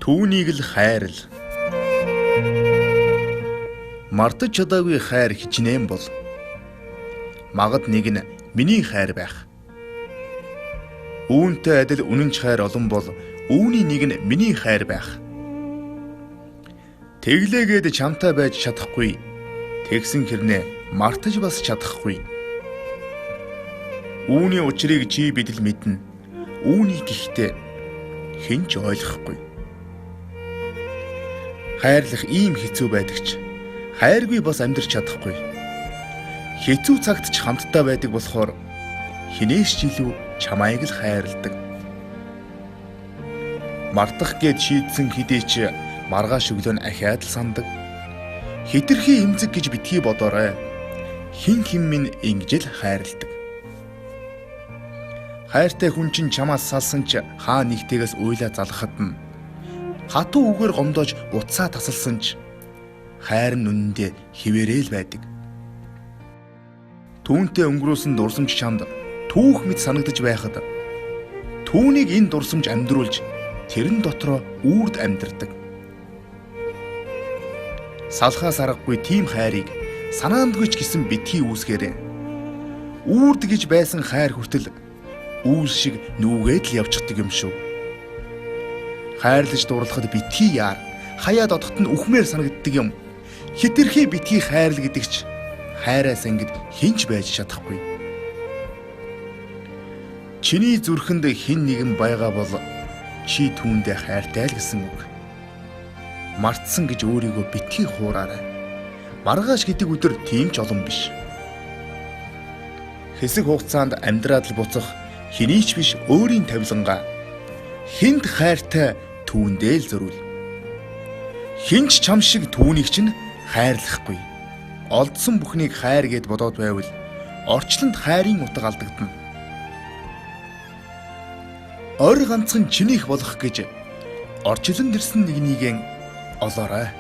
Түүнийг л хайрл. Мартаж чадаагүй хайр хичнээн бол магад нэг нь миний хайр байх. Үүнтэй адил үнэнч хайр олон бол үүний нэг нь миний хайр байх. Тэглээгээд чамтай байж чадахгүй. Тэгсэн хэрнээ мартаж бас чадахгүй. Үүний учрыг чи бидэл мэднэ. Үүнийг гэхдээ хэн ч ойлгохгүй. Хайрлах ийм хэцүү байдаг ч хайргүй бас амьдрч чадахгүй. Хэцүү цагт ч хамтдаа байдаг болохоор хинээс ч илүү чамайг л хайрладаг. Мартах гээд шийдсэн хэдий ч маргааш өглөө нь ахиад л сандаг. Хитрхи эмзэг гэж битгий бодоорой. Хин минь ингэж л хайрладаг. Хайртай хүн чинь чамаас салсан ч хаа нэгтээс уйлаа залгахад нь хатуу үгээр гомдоож утсаа тасалсан ч хайр нь үнэндээ хിവэрэл байдаг. Түүнтэй өнгөрөөсөн дурсамж чамд түүх мэд санагдаж байхад түүнийг энэ дурсамж амьдруулж тэрэн дотроо үрд амьдрдаг. Салхаас аргагүй тийм хайрыг санаандгүй ч гэсэн битгий үүсгээрэй. Үрд гэж байсан хайр хүртэл үүс шиг нүгээд л явчихдаг юм шүү. Хайрлаж дурлахад битгий яар, хаяад одоход нь үхмээр санагддаг юм. Хитрхи битгий хайрл гэдэг ч хайраас ангид хинч байж чадахгүй. Чиний зүрхэнд хэн нэгэн байгаа бол чи түүндээ хайртай л гэсэн үг. Мартсан гэж өөрийгөө битгий хуураарай. Маргааш гэдэг өдөр тийм ч олон биш. Хэсэг хугацаанд амьдраад л буцах хэний ч биш өөрийн тавилангаа хинт хайртай түүндээ л зориул. Хинч чам шиг түүнийг чинь хайрлахгүй. Олдсон бүхнийг хайр гэд бодоод байвал орчлонд хайрын утга алдагдана. Ойр ганцхан чинийх болох гэж орчлон ирсэн нэгнийгэн олоорой.